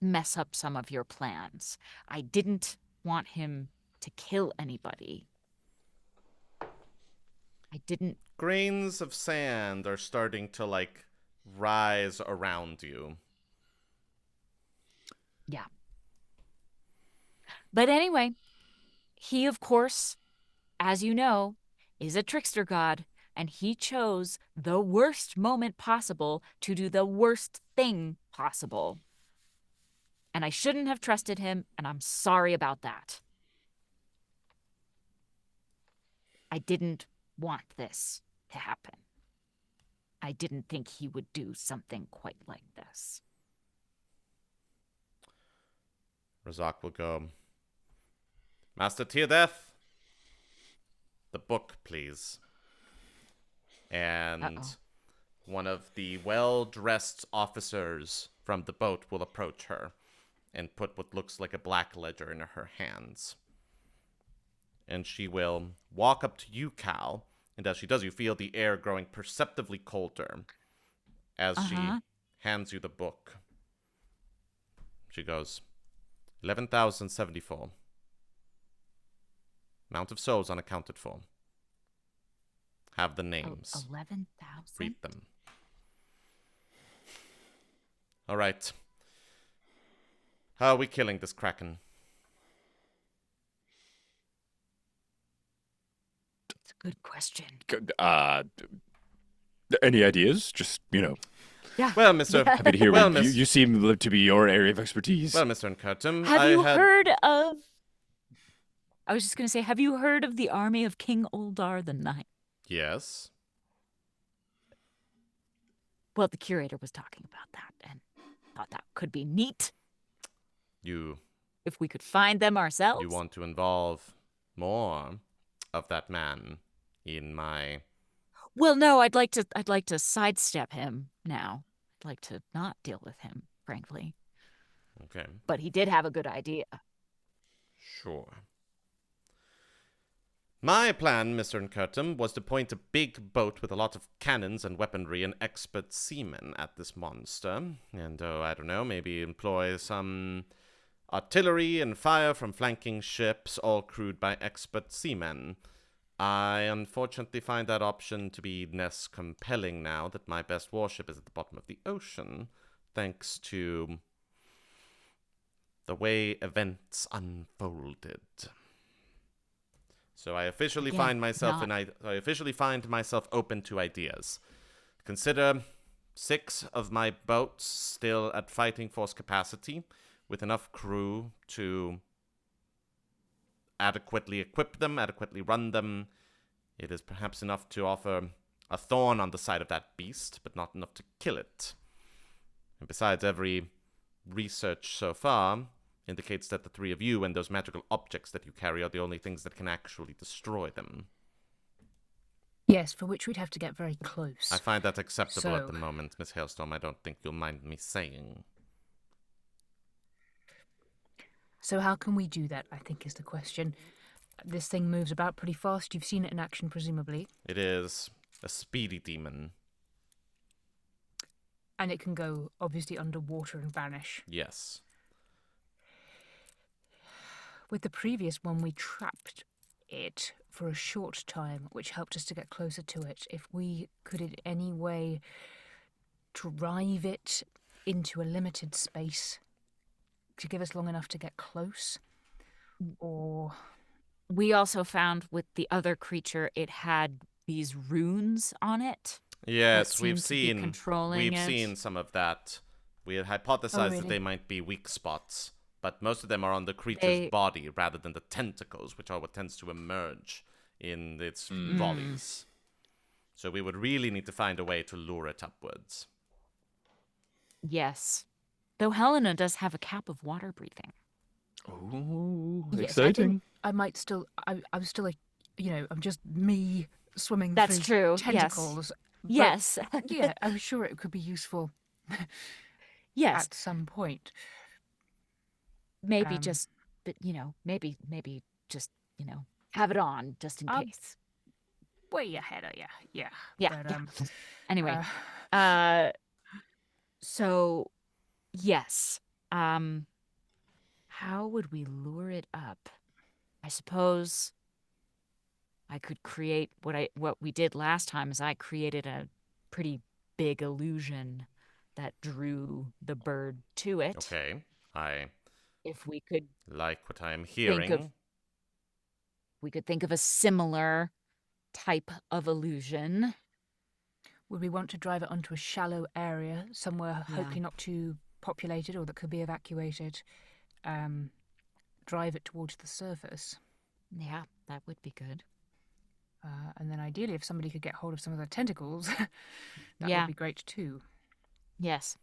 S3: mess up some of your plans. I didn't want him to kill anybody. I didn't.
S1: Grains of sand are starting to, like, rise around you.
S3: Yeah. But anyway, he, of course, as you know, is a trickster god, and he chose the worst moment possible to do the worst thing possible. And I shouldn't have trusted him, and I'm sorry about that. I didn't want this to happen. I didn't think he would do something quite like this.
S1: Razak will go, Master Teardeth, the book, please. And one of the well-dressed officers from the boat will approach her and put what looks like a black ledger in her hands. And she will walk up to you, Cal, and as she does, you feel the air growing perceptibly colder as she hands you the book. She goes, 11,074. Amount of souls unaccounted for. Have the
S3: Oh,
S1: names.
S3: 11,000?
S1: Read them. All right. How are we killing this kraken?
S3: It's a good question.
S2: Any ideas? Just,
S3: Yeah.
S1: Well, Mr.
S3: Yeah.
S2: happy to hear.
S1: Well,
S2: You seem to be your area of expertise.
S1: Well, Mr. Curtin,
S3: Have you heard of... I was just going to say, have you heard of the army of King Uldar the Ninth?
S1: Yes.
S3: Well, the curator was talking about that and thought that could be neat
S1: You
S3: if we could find them ourselves.
S1: want to involve more of that man in my...
S3: Well, no, I'd like to sidestep him now. I'd like to not deal with him, frankly.
S1: Okay,
S3: But he did have a good idea.
S1: sure. My plan, Mr. Curtin, was to point a big boat with a lot of cannons and weaponry and expert seamen at this monster. And, I don't know, maybe employ some artillery and fire from flanking ships, all crewed by expert seamen. I unfortunately find that option to be less compelling now that my best warship is at the bottom of the ocean, thanks to the way events unfolded. So I officially
S3: Again,
S1: I officially find myself open to ideas. Consider 6 of my boats still at fighting force capacity, with enough crew to adequately equip them, adequately run them. It is perhaps enough to offer a thorn on the side of that beast, but not enough to kill it. And besides, every research so far indicates that the 3 of you and those magical objects that you carry are the only things that can actually destroy them.
S4: Yes, for which we'd have to get very close.
S1: I find that acceptable at
S4: So-
S1: the moment, Miss Hailstorm. I don't think you'll mind me saying.
S4: So how can we do that, I think, is the question. This thing moves about pretty fast. You've seen it in action, presumably.
S1: It is a speedy demon.
S4: And it can go, obviously, underwater and vanish.
S1: Yes.
S4: With the previous one, we trapped it for a short time, which helped us to get closer to it. If we could in any way drive it into a limited space to give us long enough to get close, or...
S3: We also found with the other creature, it had these runes on it.
S1: Yes,
S3: that
S1: we've
S3: seemed to be
S1: seen
S3: controlling it.
S1: seen some of that. We had hypothesized that
S4: really?
S1: they might be weak spots, but most of them are on the creature's body rather than the tentacles, which are what tends to emerge in its volleys. So we would really need to find a way to lure it upwards.
S3: Yes. Though Helena does have a cap of water breathing.
S2: Oh,
S4: Yes, I
S2: exciting.
S4: think I might still... I'm still, like, I'm just me swimming
S3: That's
S4: through
S3: true, yes.
S4: tentacles. But,
S3: Yes.
S4: yeah, I'm sure it could be useful
S3: Yes.
S4: at some point.
S3: Maybe
S4: Um,
S3: just, but, maybe just, have it on just in
S4: Um,
S3: case.
S4: Way ahead of you, yeah.
S3: Yeah.
S4: But,
S3: yeah. Anyway,
S4: uh,
S3: so yes. How would we lure it up? I suppose I could create what we did last time is I created a pretty big illusion that drew the bird to it.
S1: Okay, I
S3: If we could
S1: like what I am hearing.
S3: think of a similar type of illusion.
S4: would we want to drive it onto a shallow area, somewhere
S3: Yeah.
S4: hopefully not too populated or that could be evacuated? Drive it towards the surface.
S3: Yeah, that would be good.
S4: And then ideally, if somebody could get hold of some of the tentacles, that
S3: Yeah.
S4: would be great too.
S3: Yes.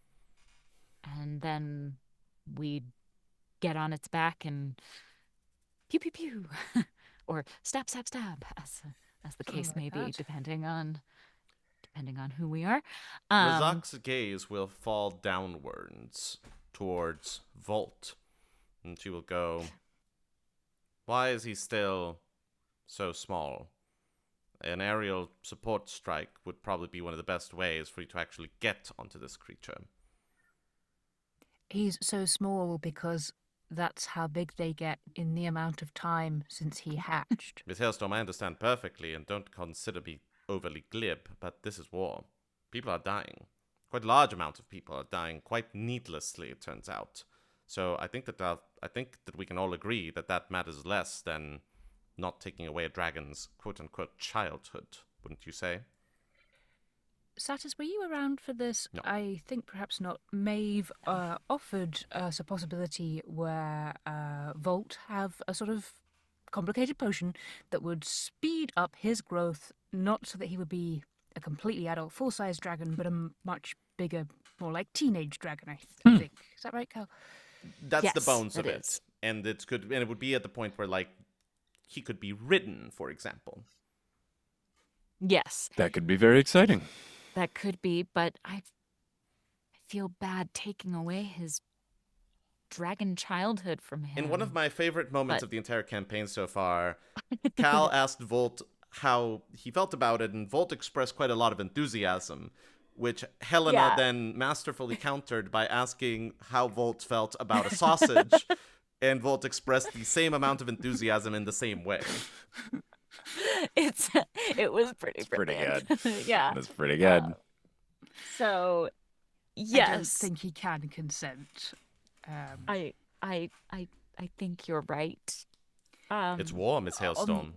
S3: And then we'd get on its back and pew pew pew, or stab stab stab, as the case
S4: Something
S3: may
S4: like
S3: be,
S4: that.
S3: depending on who we are.
S1: Razak's gaze will fall downwards towards Volt, and she will go, "Why is he still so small? An aerial support strike would probably be one of the best ways for you to actually get onto this creature."
S4: He's so small because that's how big they get in the amount of time since he hatched.
S1: Miss Hailstorm, I understand perfectly, and don't consider me overly glib, but this is war. People are dying. Quite large amounts of people are dying quite needlessly, it turns out. So I think that we can all agree that that matters less than not taking away a dragon's quote-unquote childhood, wouldn't you say?
S4: Satus, were you around for this?
S1: No.
S4: I think perhaps not. Maeve offered us a possibility where Volt have a sort of complicated potion that would speed up his growth, not so that he would be a completely adult, full-size dragon, but a much bigger, more like teenage dragon, I think. Is that right, Cal?
S1: That's the
S3: Yes,
S1: bones of
S3: it
S1: it.
S3: is.
S1: And it would be at the point where, like, he could be ridden, for example.
S3: Yes,
S2: That could be very exciting.
S3: that could be, but I feel bad taking away his dragon childhood from him.
S1: In one of my favorite moments
S3: But-
S1: of the entire campaign so far, Cal asked Volt how he felt about it, and Volt expressed quite a lot of enthusiasm, which Helena
S3: Yeah.
S1: then masterfully countered by asking how Volt felt about a sausage, and Volt expressed the same amount of enthusiasm in the same way.
S3: It was pretty
S2: Pretty
S3: good. Yeah.
S2: That's pretty good.
S3: So,
S4: I don't
S3: yes,
S4: think he can consent.
S3: I think you're right.
S1: It's war, Miss Hailstorm.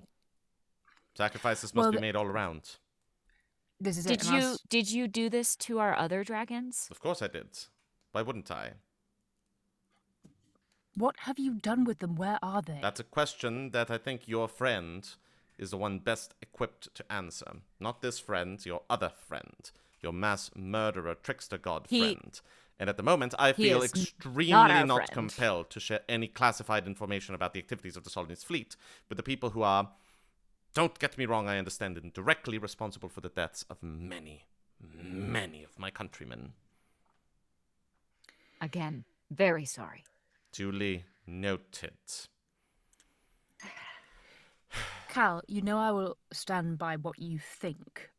S1: Sacrifices must
S4: well,
S1: be made all around.
S4: This is
S3: Did
S4: it. and
S3: did you do this to our other dragons?
S1: Of course I did. Why wouldn't I?
S4: what have you done with them? Where are they?
S1: That's a question that I think your friend is the one best equipped to answer. Not this friend, your other friend. Your mass murderer, trickster god friend. And at the moment, I feel
S3: is
S1: extremely
S3: not our
S1: not
S3: friend.
S1: compelled to share any classified information about the activities of the Solinese fleet with the people who are, don't get me wrong, I understand, indirectly responsible for the deaths of many, many of my countrymen.
S3: Again, very sorry.
S1: Duly noted.
S4: Cal, you know I will stand by what you think.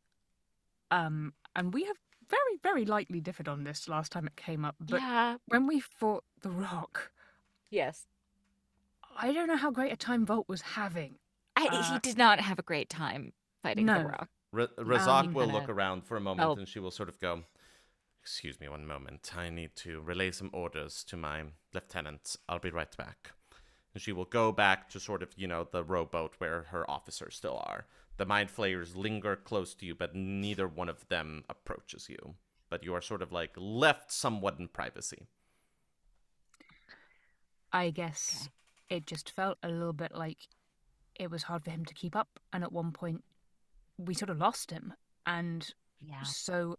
S4: And we have very, very lightly differed on this last time it came up. But
S3: Yeah.
S4: when we fought the Rock,
S3: Yes.
S4: I don't know how great a time Volt was having.
S3: He did not have a great time fighting the
S4: No.
S3: rock.
S1: Razak will
S3: kinda-
S1: look around for a moment
S3: Oh.
S1: and she will sort of go, excuse me one moment. I need to relay some orders to my lieutenant. I'll be right back. And she will go back to sort of, the rowboat where her officers still are. The mind flayers linger close to you, but neither one of them approaches you. But you are sort of like left somewhat in privacy.
S4: I guess it just felt a little bit like it was hard for him to keep up. And at one point, we sort of lost him. And
S3: Yeah.
S4: so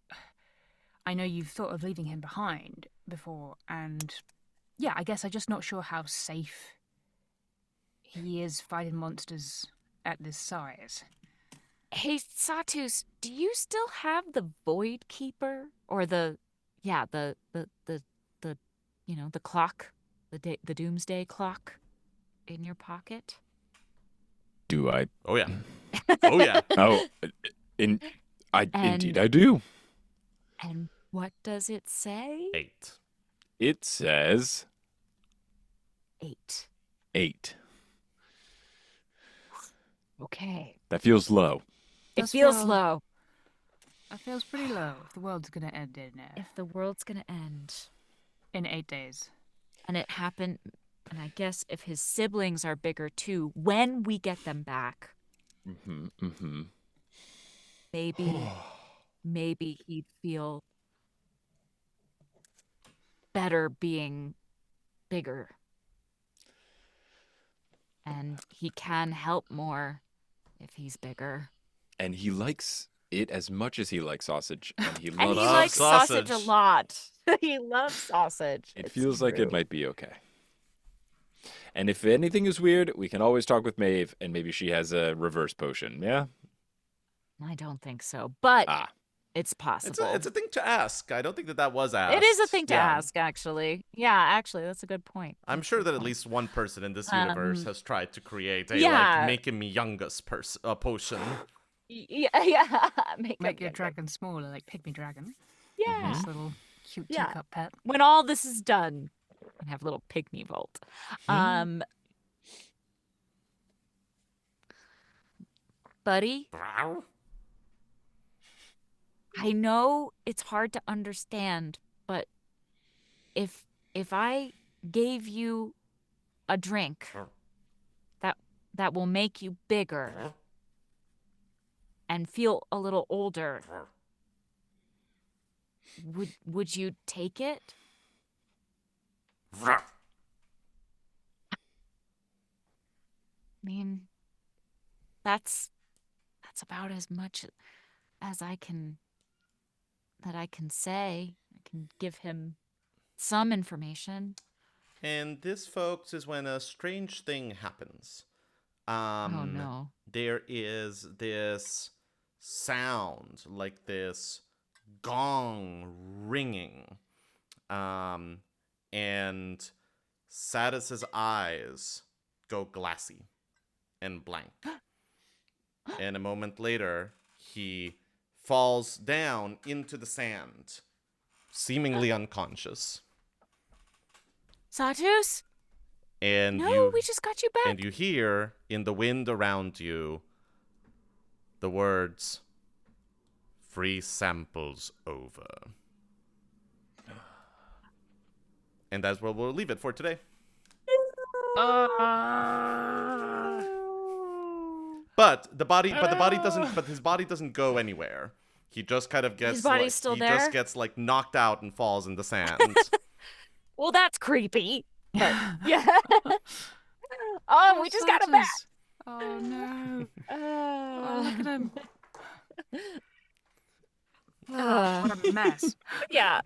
S4: I know you've thought of leaving him behind before. And yeah, I guess I'm just not sure how safe he is fighting monsters at this size.
S3: Hey, Satus, do you still have the Void Keeper or the clock, the Doomsday clock in your pocket?
S2: Do I?
S1: Oh, yeah. Oh, yeah.
S2: Oh, indeed I do.
S3: And what does it say?
S1: 8.
S2: It says
S3: 8.
S2: 8.
S3: Okay.
S2: That feels low.
S3: It
S4: Does
S3: feels
S4: feel-
S3: low.
S4: That feels pretty low if the world's going to end
S3: If the world's gonna end.
S4: in 8 days.
S3: And it happened, and I guess if his siblings are bigger too, when we get them back, maybe he'd feel better being bigger. And he can help more if he's bigger.
S2: And he likes it as much as he likes sausage. And he
S3: And
S2: loves
S3: he
S1: Love
S3: likes sausage a
S1: sausage.
S3: lot. He loves sausage.
S2: It
S3: It's
S2: feels like it
S3: true.
S2: might be okay. And if anything is weird, we can always talk with Maeve, and maybe she has a reverse potion, yeah?
S3: I don't think so, but
S2: Ah.
S3: it's possible.
S1: It's a thing to ask. I don't think that was asked.
S3: It is a thing to
S1: Yeah.
S3: ask, actually. Yeah, actually, that's a good point.
S1: I'm
S3: That's a
S1: sure
S3: good
S1: that at
S3: point.
S1: least one person in this universe has tried to create a
S3: yeah.
S1: making me youngest potion.
S3: Yeah.
S4: Make your dragon smaller, like Pygmy Dragon.
S3: Yeah.
S4: This little cute
S3: Yeah.
S4: teacup pet.
S3: When all this is done, can have a little pygmy vault. Buddy, I know it's hard to understand, but if I gave you a drink that will make you bigger and feel a little older, would you take it? I mean, that's about as much as I can say. I can give him some information.
S1: And this, folks, is when a strange thing happens.
S3: Oh no.
S1: There is this sound, like this gong ringing. And Satus's eyes go glassy and blank. And a moment later, he falls down into the sand, seemingly unconscious.
S3: Satus?
S1: And
S3: No, we just got you back.
S1: And you hear in the wind around you the words, "Free samples over." And that's where we'll leave it for today. But his body doesn't go anywhere. He just kind of gets
S3: His body's still there?
S1: just gets like knocked out and falls in the sand.
S3: Well, that's creepy. But, yeah. Oh, we just got him back.
S4: Oh no. Oh, look at him. What a mess.
S3: Yeah.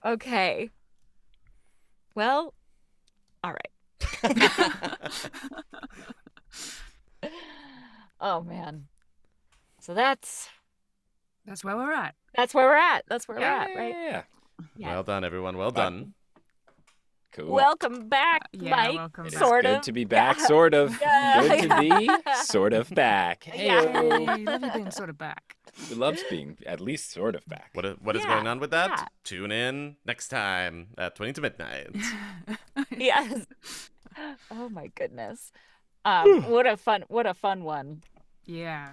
S3: Okay. Well, all right. Oh man. So that's
S4: where we're at.
S3: That's where we're at. That's where we're at, right?
S2: Yeah.
S1: Well done, everyone. Well done.
S2: Cool.
S3: Welcome back,
S4: Yeah,
S3: Mike.
S4: welcome
S2: It
S4: back.
S2: is
S3: Sort
S2: good
S3: of.
S2: to be back,
S3: Yeah.
S2: sort of.
S3: Yeah.
S2: Good to be sort of back. Hey,
S3: Yeah.
S4: Hey, love you being sort of back.
S2: we loves being at least sort of back.
S1: What is
S3: Yeah,
S1: going on with that?
S3: yeah.
S1: Tune in next time at 20 to midnight.
S3: Yes. Oh my goodness. What a fun one.
S4: Yeah.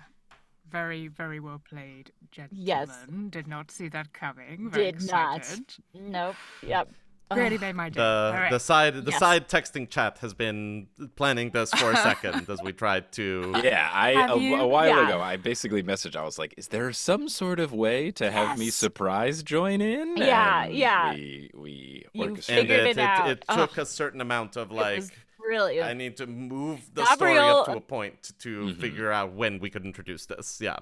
S4: Very, very well played, gentlemen.
S3: Yes.
S4: Did not see that coming. Very
S3: Did not.
S4: excited.
S3: Nope. Yep.
S4: Really made my day.
S1: The
S4: All right.
S1: the side
S3: Yes.
S1: side texting chat has been planning this for a second as we tried to.
S2: Yeah,
S4: Have you?
S2: a while
S3: Yeah.
S2: ago, I basically messaged. I was like, "Is there some sort of way to have me
S3: Yes.
S2: surprise join in?"
S3: Yeah,
S2: And
S3: yeah.
S2: We
S3: You
S2: orchestrated.
S1: And
S3: figured it out.
S1: it took a certain amount of
S3: It
S1: like.
S3: was brilliant.
S1: I need to move the story
S3: Gabriel-
S1: up to a point to figure out when we could introduce this. Yeah.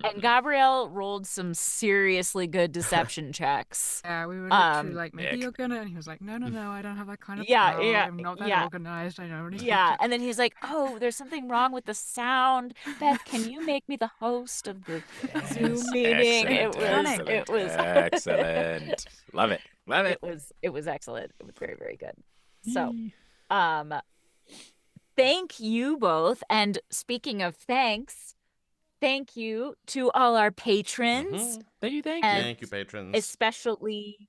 S3: And Gabriel rolled some seriously good deception checks.
S4: Yeah, we were literally like,
S2: Nick.
S4: maybe you're gonna, and he was like, no, I don't have that kind of
S3: Yeah,
S4: power.
S3: yeah,
S4: I'm not that
S3: yeah.
S4: organized. I don't.
S3: Yeah, and then he's like, "Oh, there's something wrong with the sound. Beth, can you make me the host of the Zoom meeting?"
S2: Excellent,
S3: It was
S2: excellent. Love it. Love it.
S3: it was excellent. It was very, very good. So, thank you both. And speaking of thanks, thank you to all our patrons.
S2: Thank you.
S3: And
S1: Thank you, patrons.
S3: especially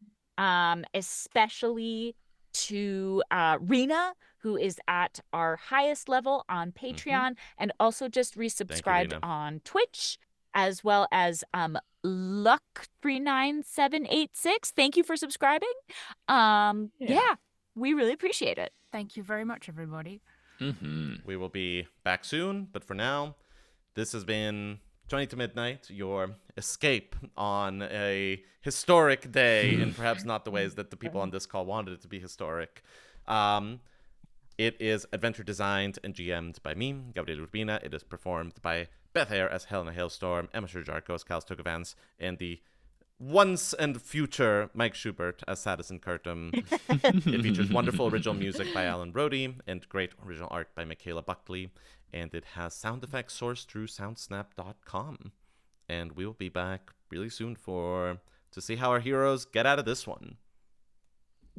S3: to Rena, who is at our highest level on Patreon, and also just resubscribed
S1: Rena.
S3: on Twitch, as well as Luck39786. Thank you for subscribing. Yeah, we really appreciate it.
S4: Thank you very much, everybody.
S1: We will be back soon, but for now, this has been 20 to Midnight, your escape on a historic day, and perhaps not the ways that the people on this call wanted it to be historic. It is adventure designed and GM'd by me, Gabriel Urbina. It is performed by Beth Eyre as Helena Hailstorm, Emma Sherr-Ziarko as Kals Togavans, and the once and future Mike Schubert as Satus and Curtum. It features wonderful original music by Alan Brody and great original art by Mikaela Buckley. And it has sound effects sourced through soundsnap.com. And we will be back really soon to see how our heroes get out of this one.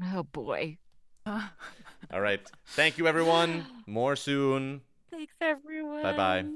S3: Oh boy.
S1: All right. Thank you, everyone. More soon.
S3: Thanks, everyone.
S1: Bye-bye.